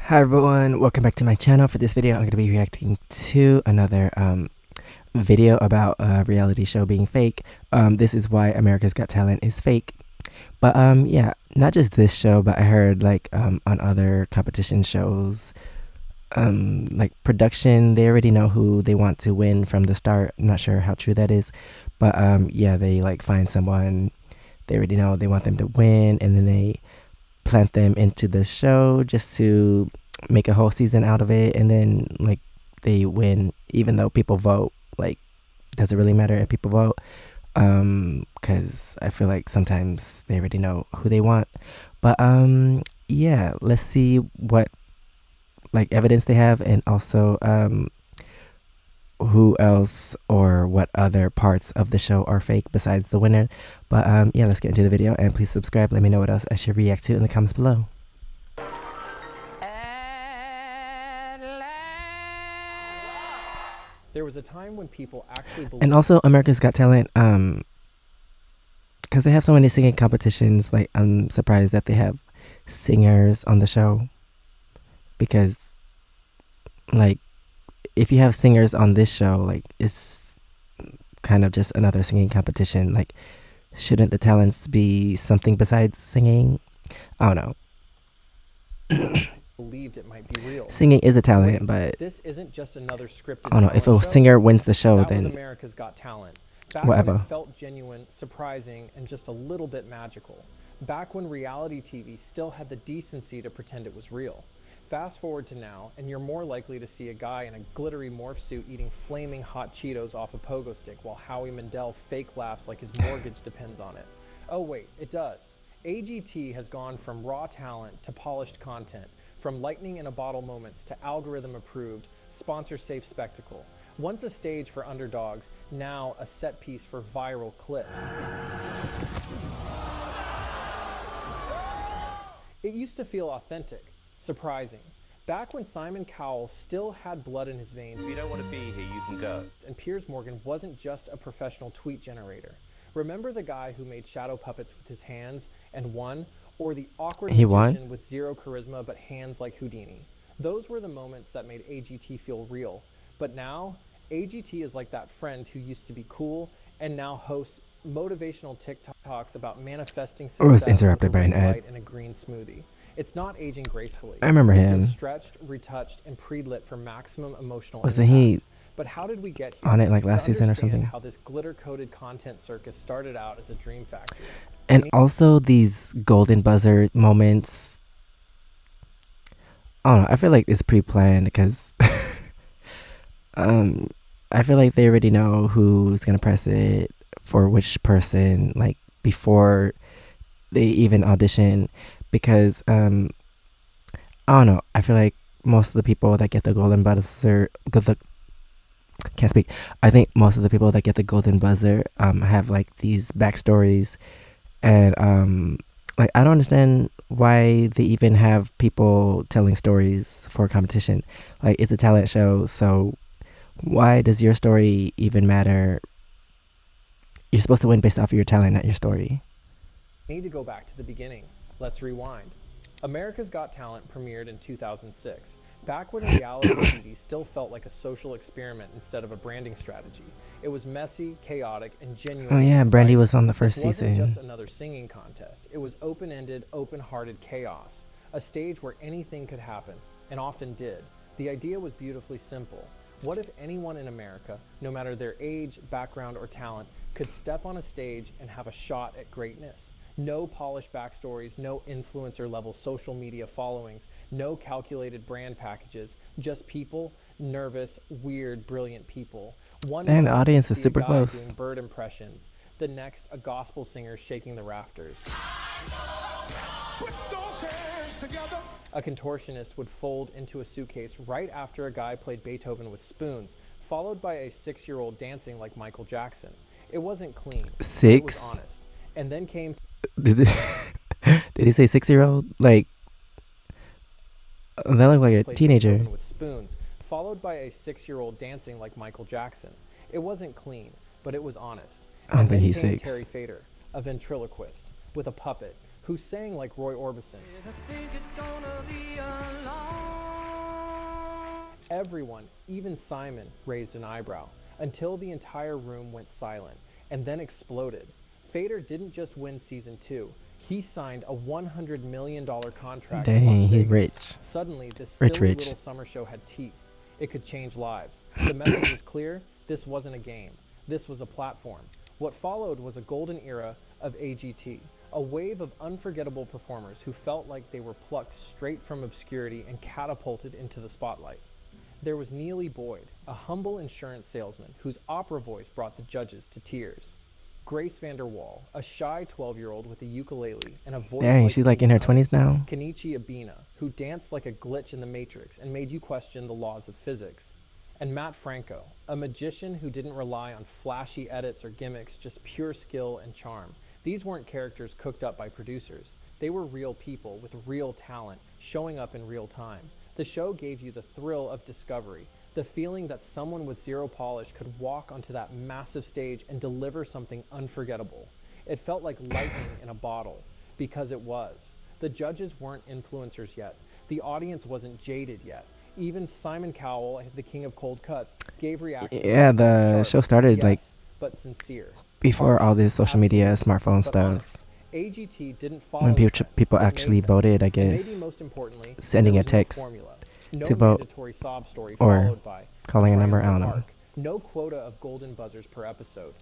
Hi everyone, welcome back to my channel. For this video, I'm going to be reacting to another video about a reality show being fake. This is why America's Got Talent is fake. But yeah, not just this show, but I heard like on other competition shows, like production, they already know who they want to win from the start. I'm not sure how true that is, but yeah, they like find someone they already know they want them to win, and then they plant them into the show just to make a whole season out of it, and then like they win even though people vote. Like, does it really matter if people vote? Because I feel like sometimes they already know who they want. But yeah, let's see what like evidence they have, and also who else or what other parts of the show are fake besides the winner. But yeah, let's get into the video, and please subscribe. Let me know what else I should react to in the comments below. There was a time when people actually believed. And also America's Got Talent, because they have so many singing competitions, like I'm surprised that they have singers on the show, because like if you have singers on this show, like it's kind of just another singing competition. Like, shouldn't the talents be something besides singing? I don't know. Believed it might be real. Singing is a talent, but this isn't just another scripted. I don't know, if a singer wins the show, that then was America's Got Talent. Back whatever. when it felt genuine, surprising, and just a little bit magical. Back when reality TV still had the decency to pretend it was real. Fast forward to now, and you're more likely to see a guy in a glittery morph suit eating flaming hot Cheetos off a pogo stick while Howie Mandel fake laughs like his mortgage depends on it. Oh wait, it does. AGT has gone from raw talent to polished content, from lightning in a bottle moments to algorithm approved, sponsor safe spectacle. Once a stage for underdogs, now a set piece for viral clips. It used to feel authentic. Surprising. Back when Simon Cowell still had blood in his veins. If you don't want to be here, you can go. And Piers Morgan wasn't just a professional tweet generator. Remember the guy who made shadow puppets with his hands and won? Or the awkward magician with zero charisma but hands like Houdini? Those were the moments that made AGT feel real. But now, AGT is like that friend who used to be cool and now hosts motivational TikToks about manifesting success. Or was interrupted by an ad in a green smoothie. It's not aging gracefully. I remember him. It's been stretched, retouched, and pre-lit for maximum emotional Wasn't impact. he But how did we get here? on it like last season or something? How this glitter-coated content circus started out as a dream factory. And also these golden buzzer moments. I don't know, I feel like it's pre-planned because I feel like they already know who's gonna press it for which person, like before they even audition. Because I don't know, I feel like most of the people that get the golden buzzer can't speak. I think most of the people that get the golden buzzer have like these backstories, and like I don't understand why they even have people telling stories for a competition. Like, it's a talent show, so why does your story even matter? You're supposed to win based off of your talent, not your story. Need to go back to the beginning. Let's rewind. America's Got Talent premiered in 2006, back when reality TV still felt like a social experiment instead of a branding strategy. It was messy, chaotic, and genuine. Oh yeah, Brandy was on the first season. It wasn't just season. another singing contest. It was open-ended, open-hearted chaos, a stage where anything could happen, and often did. The idea was beautifully simple. What if anyone in America, no matter their age, background, or talent, could step on a stage and have a shot at greatness? No polished backstories, no influencer level social media followings, no calculated brand packages, just people, nervous, weird, brilliant people. One And the audience is super close. doing bird impressions, the next a gospel singer shaking the rafters. Put those hands together. A contortionist would fold into a suitcase right after a guy played Beethoven with spoons, followed by a 6-year-old dancing like Michael Jackson. It wasn't clean. It 6? was honest. And then came Did he say 6-year-old? Like, that looked like a played teenager. Beethoven with spoons, followed by a 6-year-old dancing like Michael Jackson. It wasn't clean, but it was honest. I don't And think then he's came 6. Terry Fader, a ventriloquist with a puppet, who sang like Roy Orbison. I think it's gonna be a long Everyone, even Simon, raised an eyebrow until the entire room went silent and then exploded. Fader didn't just win season 2, he signed a $100 million contract in Las Dang, he Vegas. rich. Suddenly, this Rich, silly rich. little summer show had teeth. It could change lives. The message was clear. This wasn't a game. This was a platform. What followed was a golden era of AGT, a wave of unforgettable performers who felt like they were plucked straight from obscurity and catapulted into the spotlight. There was Neely Boyd, a humble insurance salesman whose opera voice brought the judges to tears. Grace Vanderwall, a shy 12-year-old with a ukulele and a voice Dang, like she's like in her 20s now. Kenichi Abina, who danced like a glitch in the Matrix and made you question the laws of physics. And Matt Franco, a magician who didn't rely on flashy edits or gimmicks, just pure skill and charm. These weren't characters cooked up by producers. They were real people with real talent, showing up in real time. The show gave you the thrill of discovery, the feeling that someone with zero polish could walk onto that massive stage and deliver something unforgettable. It felt like lightning in a bottle, because it was. The judges weren't influencers yet. The audience wasn't jaded yet. Even Simon Cowell, the king of cold cuts, gave reactions. Yeah, the sharp, show started yes, like but sincere. before all this social media, Absolutely, smartphone but stuff. honest. AGT didn't follow When the trends, people it made actually them. voted, I And maybe guess, most importantly, sending there a was no text formula. No to vote, mandatory sob story or followed by calling a number, I don't triumphant know. arc. No quota of golden buzzers per episode.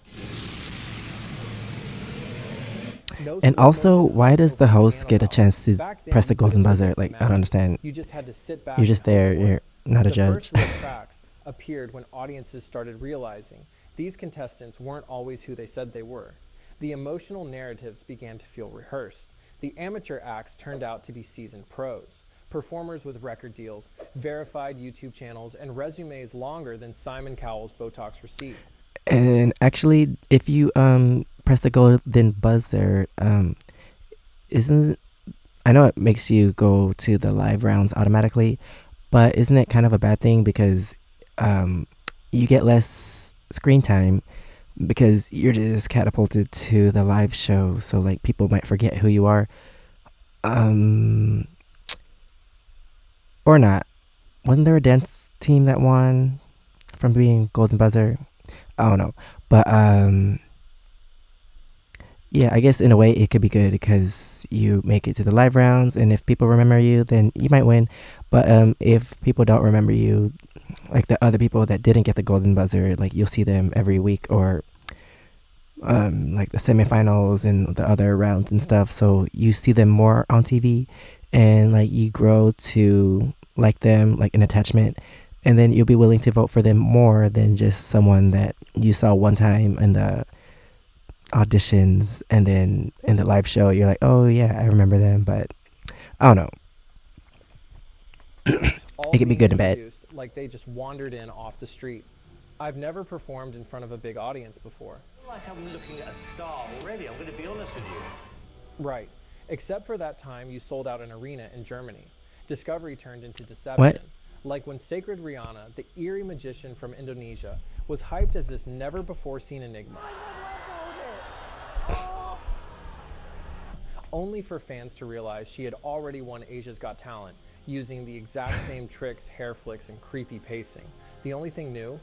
No And slow also, motion why hype does or the host piano get a power. chance to Back then, press the you golden didn't buzzer? look at Like, the I don't magic. understand. You just had to sit back. You're just and hope there. for You're it. not a The judge. first real cracks appeared when audiences started realizing these contestants weren't always who they said they were. The emotional narratives began to feel rehearsed. The amateur acts turned out to be seasoned pros. Performers with record deals, verified YouTube channels, and resumes longer than Simon Cowell's Botox receipt. And actually, if you press the golden buzzer, isn't I know it makes you go to the live rounds automatically, but isn't it kind of a bad thing because you get less screen time because you're just catapulted to the live show, so like people might forget who you are, um, or not. Wasn't there a dance team that won from being golden buzzer? I don't know, but yeah, I guess in a way it could be good because you make it to the live rounds, and if people remember you, then you might win. But if people don't remember you, like the other people that didn't get the golden buzzer, like you'll see them every week, or like the semifinals and the other rounds and stuff. So you see them more on TV, and like you grow to like them, like an attachment, and then you'll be willing to vote for them more than just someone that you saw one time in the auditions, and then in the live show you're like, oh yeah, I remember them, but I don't know. All It could be being good and bad. introduced like they just wandered in off the street. I've never performed in front of a big audience before. Like I'm looking at a star already, I'm going to be honest with you. Right. Except for that time you sold out an arena in Germany. Discovery turned into deception. Like when Sacred Rihanna, the eerie magician from Indonesia, was hyped as this never-before-seen enigma. Only for fans to realize she had already won Asia's Got Talent, using the exact same tricks, hair flicks, and creepy pacing. The only thing new?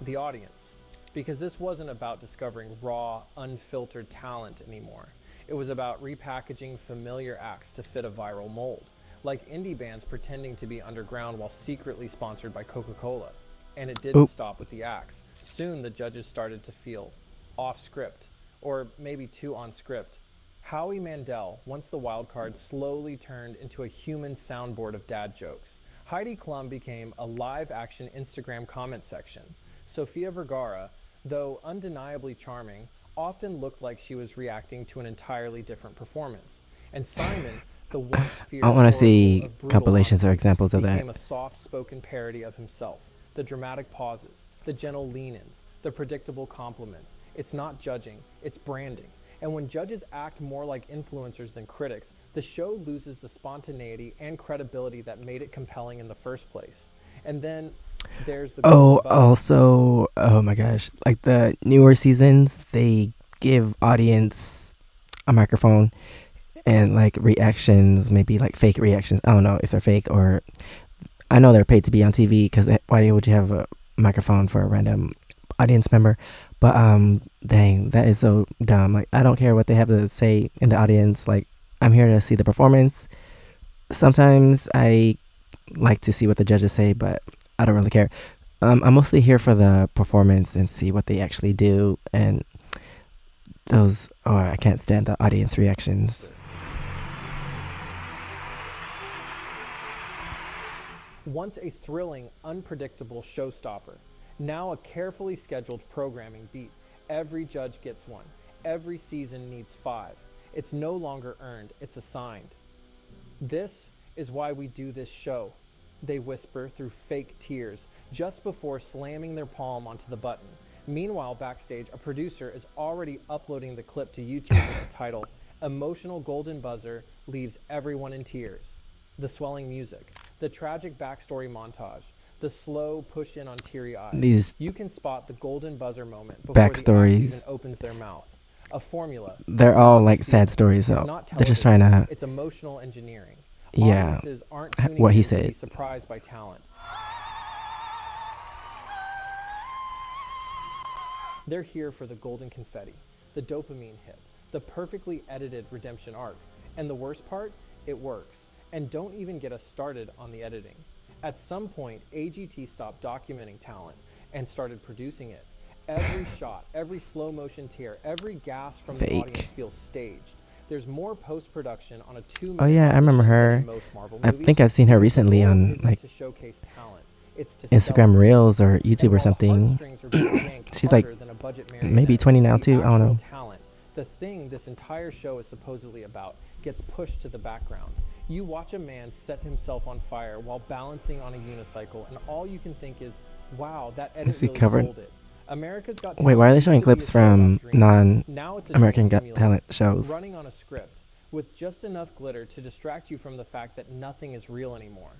The audience. Because this wasn't about discovering raw, unfiltered talent anymore. It was about repackaging familiar acts to fit a viral mold, like indie bands pretending to be underground while secretly sponsored by Coca-Cola. And it didn't stop with the acts. Soon the judges started to feel off script, or maybe too on script. Howie Mandel, once the wild card, slowly turned into a human soundboard of dad jokes. Heidi Klum became a live-action Instagram comment section. Sofia Vergara, though undeniably charming, often looked like she was reacting to an entirely different performance. And Simon, the once feared I want to oracle see of brutal compilations or honesty, examples of that. became a soft-spoken parody of himself. The dramatic pauses, the gentle lean-ins, the predictable compliments. It's not judging, it's branding. And when judges act more like influencers than critics, the show loses the spontaneity and credibility that made it compelling in the first place. And then there's the Oh, golden buzzer. also, oh my gosh, like the newer seasons, they give audience a microphone and like reactions, maybe like fake reactions. I don't know if they're fake or I know they're paid to be on TV because why would you have a microphone for a random audience member? But dang, that is so dumb. Like, I don't care what they have to say in the audience. Like, I'm here to see the performance. Sometimes I like to see what the judges say, but I don't really care. I'm mostly here for the performance and see what they actually do. And I can't stand the audience reactions. Once a thrilling, unpredictable showstopper, now a carefully scheduled programming beat. Every judge gets one. Every season needs 5. It's no longer earned, it's assigned. This is why we do this show, they whisper through fake tears just before slamming their palm onto the button. Meanwhile, backstage, a producer is already uploading the clip to YouTube with the title, Emotional Golden Buzzer Leaves Everyone in Tears. The swelling music, the tragic backstory montage, the slow push in on teary eyes. These You can spot the golden buzzer moment before backstories. the actor even opens their mouth. A formula. They're all like sad stories, It's though. not They're just trying television, to, it's emotional engineering. yeah, Audiences aren't tuning what he in to be said. surprised by talent. They're here for the golden confetti, the dopamine hit, the perfectly edited redemption arc. And the worst part, it works. And don't even get us started on the editing. At some point, AGT stopped documenting talent and started producing it. Every shot, every slow motion tear, every gasp from the Fake. audience feels staged. There's more post-production on a 2-minute Oh yeah, I remember her. I think I've seen her recently on like to showcase talent. It's to Instagram sell. Reels or And YouTube or while something. heartstrings are being yanked She's like harder than a budget maybe marionette, 20 now the too. I don't actual know. talent, the thing this entire show is supposedly about, gets pushed to the background. You watch a man set himself on fire while balancing on a unicycle, and all you can think is, wow, that edit Is he really covered? sold it. America's Got Wait, why are they used showing to be a clips show about from dreams. Now it's a non-American dream Got simulator, Talent shows? running on a script with just enough glitter to distract you from the fact that nothing is real anymore.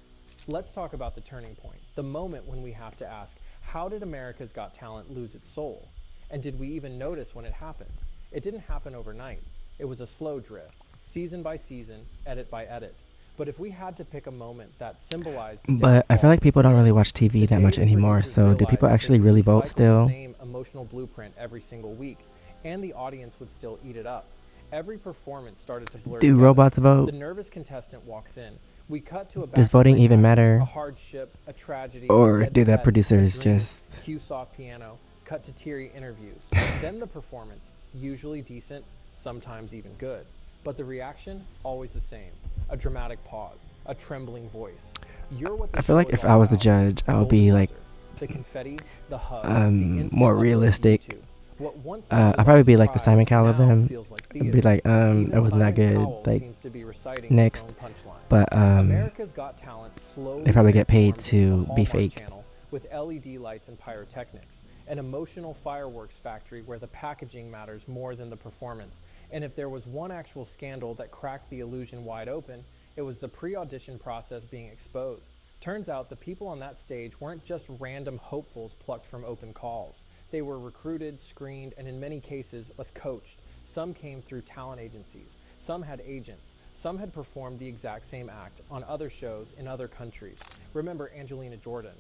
Let's talk about the turning point, the moment when we have to ask, how did America's Got Talent lose its soul? And did we even notice when it happened? It didn't happen overnight. It was a slow drift, season by season, edit by edit. But if we had to pick a moment that symbolized the But I feel downfall, like people don't really it's watch the TV that day much the anymore. producers So do people realized actually they really could vote recycle still? the same emotional blueprint every single week, and the audience would still eat it up. Every performance started to blur Do together. robots vote? The nervous contestant walks in. We cut to a Does voting backstory even pack, matter? A hardship, a tragedy, Or a dead do the pet, producers a dream, just- cue soft piano, cut to teary interviews. Then the performance, usually decent, sometimes even good. But the reaction, always the same. A dramatic pause, a trembling voice. You're what the I feel show like is if all I was the about. judge, I would Golden be like, buzzer, the confetti, the hug, the instant more upload to realistic. YouTube. What once I'd seemed probably like be like the surprise Simon Cowell of now them. feels like I'd be theater. like, Even that wasn't that Simon good. Cowell Like, seems to be reciting next. his own punchline. but America's Got Talent slowly they probably get paid transformed into to the be Hallmark fake. Channel with LED lights and pyrotechnics, an emotional fireworks factory where the packaging matters more than the performance. And if there was one actual scandal that cracked the illusion wide open, it was the pre-audition process being exposed. Turns out the people on that stage weren't just random hopefuls plucked from open calls. They were recruited, screened, and in many cases, less coached. Some came through talent agencies. Some had agents. Some had performed the exact same act on other shows in other countries. Remember Angelina Jordan?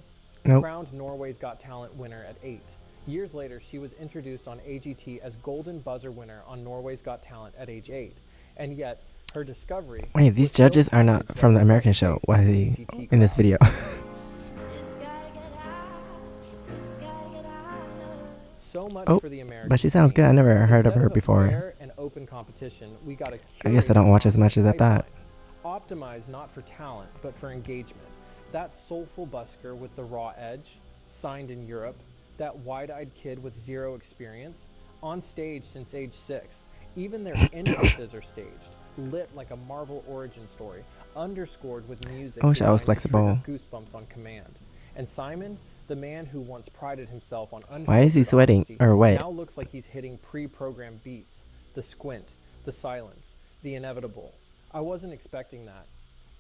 Nope. Crowned Norway's Got Talent winner at 8. Years later, she was introduced on AGT as Golden Buzzer winner on Norway's Got Talent at age 8. And yet, her discovery... Wait, these was still judges are not packaged from like the a American fresh show. face Why to are the they AGT in this crowd. video? So much Oh, for the American but she sounds dream. good. I never heard of Instead her a before. fair and open competition, we got a I guess I don't curated watch as much as I thought. pipeline. Optimized not for talent, but for engagement. That soulful busker with the raw edge, signed in Europe, that wide-eyed kid with zero experience, on stage since age 6. Even their entrances are staged, lit like a Marvel origin story, underscored with music I wish I was designed to trigger flexible. goosebumps on command. And Simon, the man who once prided himself on Why is he unfiltered sweating honesty, or wet? now looks like he's hitting pre-programmed beats. The squint, the silence, the inevitable. I wasn't expecting that.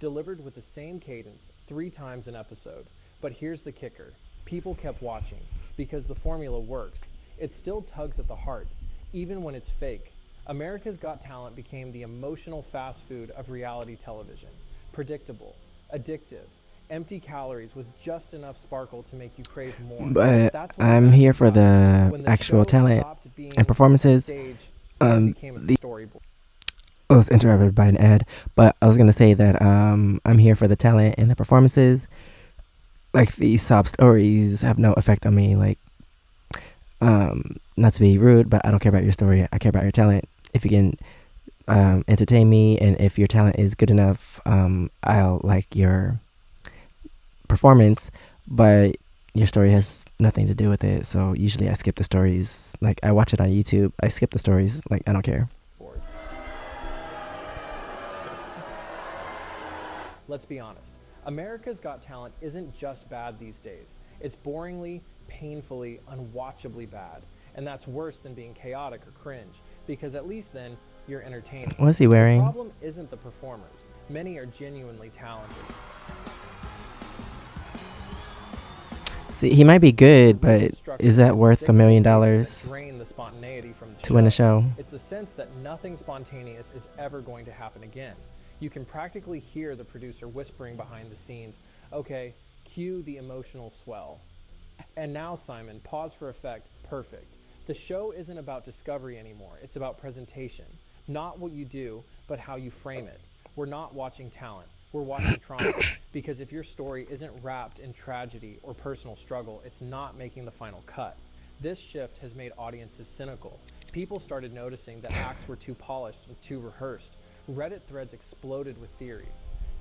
Delivered with the same cadence 3 times an episode. But here's the kicker. People kept watching because the formula works. It still tugs at the heart, even when it's fake. America's Got Talent became the emotional fast food of reality television. Predictable, addictive, Empty calories with just enough sparkle to make you crave more. But That's what I'm here for the when actual show talent stopped being and a performances. stage and became a The storyboard. I was interrupted by an ad, but I was gonna say that I'm here for the talent and the performances. Like these sob stories have no effect on me. Like, not to be rude, but I don't care about your story. I care about your talent. If you can entertain me, and if your talent is good enough, I'll like your performance. But your story has nothing to do with it. So usually I skip the stories. Like I watch it on YouTube. I skip the stories. Like I don't care. Let's be honest. America's Got Talent isn't just bad these days. It's boringly, painfully, unwatchably bad. And that's worse than being chaotic or cringe, because at least then you're entertaining. What is he The wearing? problem isn't the performers. Many are genuinely talented. See, he might be good, The but rigid structure is that and worth $1 predictable million pacing that drain the spontaneity from the to win a show? It's the sense that nothing spontaneous is ever going to happen again. You can practically hear the producer whispering behind the scenes, okay, cue the emotional swell. And now, Simon, pause for effect, perfect. The show isn't about discovery anymore, it's about presentation. Not what you do, but how you frame it. We're not watching talent, we're watching trauma. Because if your story isn't wrapped in tragedy or personal struggle, it's not making the final cut. This shift has made audiences cynical. People started noticing that acts were too polished and too rehearsed. Reddit threads exploded with theories.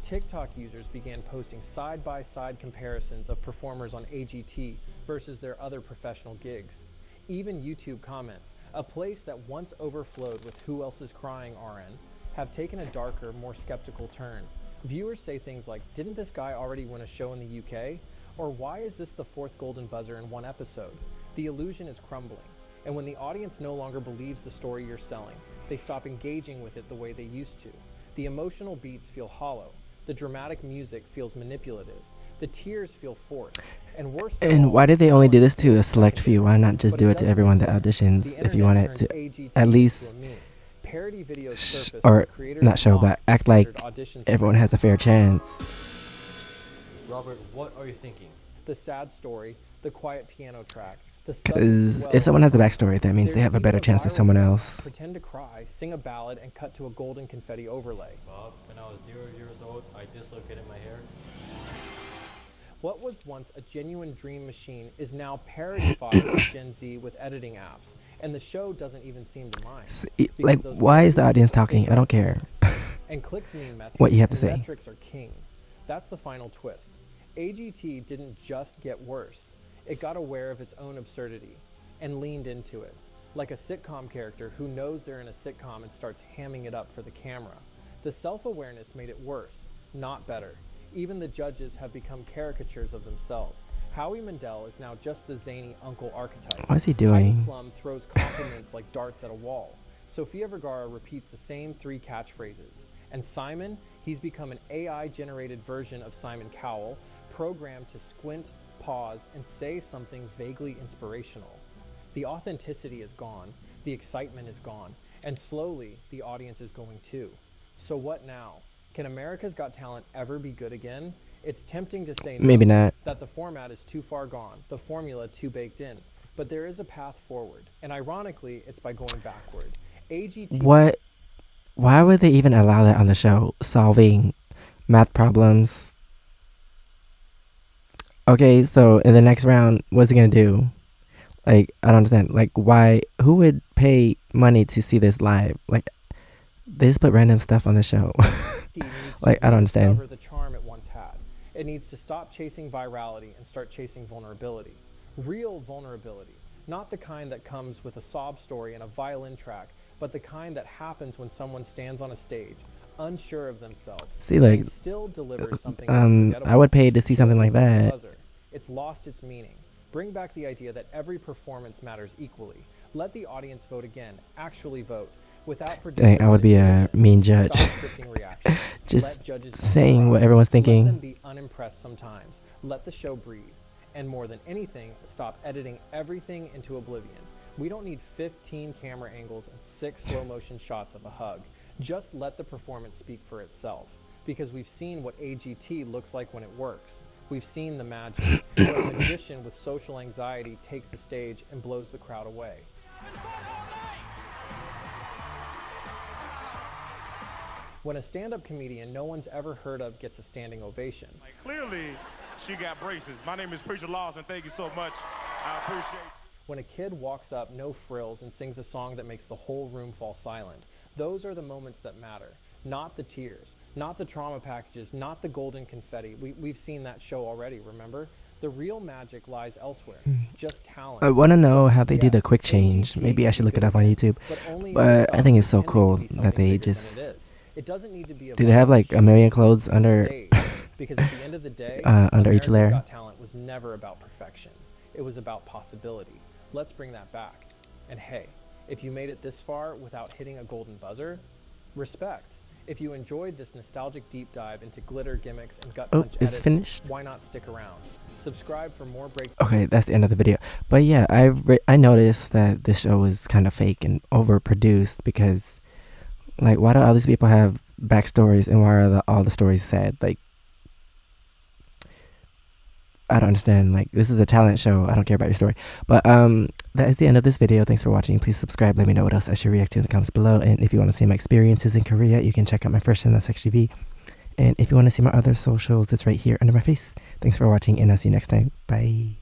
TikTok users began posting side-by-side comparisons of performers on AGT versus their other professional gigs. Even YouTube comments, a place that once overflowed with "Who else is crying, RN?" have taken a darker, more skeptical turn. Viewers say things like, didn't this guy already win a show in the UK? Or why is this the 4th golden buzzer in one episode? The illusion is crumbling. And when the audience no longer believes the story you're selling, they stop engaging with it the way they used to. The emotional beats feel hollow. The dramatic music feels manipulative. The tears feel forced. And worst of And all, why did they only do this to a talent select is few? Why not just but do it to doesn't everyone that work. auditions The if you want internet it to turned AGT at least into a meme. Parody videos surfaced or where creators not show, but mocked act like standard audition everyone scripts. has a fair chance? Robert, what are you thinking? The sad story, the quiet piano track, the Because if someone has a backstory, that means they have a better chance than someone else. Pretend to cry, sing a ballad, and cut to a golden confetti overlay. Bob, when I was 0 years old, I dislocated my hair. What was once a genuine dream machine is now parodified by Gen Z with editing apps, and the show doesn't even seem to mind. Like, Because those why is the parodies, audience they talking? I drive don't care. clicks. And clicks mean metrics. What you have to and say. Metrics are king. That's the final twist. AGT didn't just get worse. It got aware of its own absurdity and leaned into it. Like a sitcom character who knows they're in a sitcom and starts hamming it up for the camera. The self-awareness made it worse, not better. Even the judges have become caricatures of themselves. Howie Mandel is now just the zany uncle archetype. What is he Heidi doing? Klum throws compliments like darts at a wall. Sofia Vergara repeats the same 3 catchphrases. And Simon, he's become an AI-generated version of Simon Cowell, programmed to squint, pause, and say something vaguely inspirational. The authenticity is gone, the excitement is gone, and slowly the audience is going too. So what now? Can America's Got Talent ever be good again? It's tempting to say no, Maybe not. that the format is too far gone, the formula too baked in. But there is a path forward, and ironically, it's by going backward. AGT What? Why would they even allow that on the show? Solving math problems. Okay, so in the next round, what's he gonna do? Like, I don't understand. Like, why? Who would pay money to see this live? Like, they just put random stuff on the show. needs Like, to I don't understand. rediscover the charm it once had. It needs to stop chasing virality and start chasing vulnerability. Real vulnerability. Not the kind that comes with a sob story and a violin track, but the kind that happens when someone stands on a stage, unsure of themselves, See, like, and still delivers something I unforgettable. would pay to see something like that. Buzzer. It's lost its meaning. Bring back the idea that every performance matters equally. Let the audience vote again. Actually vote. Without Dang, I would be a manipulation. mean judge. Stop scripting reactions. Just Let judges be saying what surprised. everyone's Let them thinking. be unimpressed sometimes. Let the show breathe. And more than anything, stop editing everything into oblivion. We don't need 15 camera angles and 6 slow motion shots of a hug. Just let the performance speak for itself. because we've seen what AGT looks like when it works. We've seen the magic, where a magician with social anxiety takes the stage and blows the crowd away. When a stand-up comedian no one's ever heard of gets a standing ovation. Clearly, she got braces. My name is Preacher Lawson. Thank you so much. I appreciate you. When a kid walks up, no frills, and sings a song that makes the whole room fall silent. Those are the moments that matter. Not the tears, not the trauma packages, not the golden confetti. We've seen that show already, remember? The real magic lies elsewhere, just talent. I want to know how they did the Yes, quick change. AGT Maybe I should look it up on YouTube. only if But I think it's so pretending cool to be that something they bigger than just... it is. It doesn't need to be a Do they have like a million clothes on under stage, because at the end of the day, under each America's layer? Got Talent was never about perfection. It was about possibility. Let's bring that back. And hey, if you made it this far without hitting a golden buzzer, respect. If you enjoyed this nostalgic deep dive into glitter gimmicks and gut punch it's edits, finished. why not stick around? Subscribe for more break. Okay, that's the end of the video. But yeah, I noticed that this show was kind of fake and overproduced because, like, why do all these people have backstories and why are all the stories sad? Like, I don't understand. Like, this is a talent show. I don't care about your story. But that is the end of this video. Thanks for watching. Please subscribe. Let me know what else I should react to in the comments below. And if you want to see my experiences in Korea, you can check out my first channel, SEKSHI. And if you want to see my other socials, it's right here under my face. Thanks for watching, and I'll see you next time. Bye.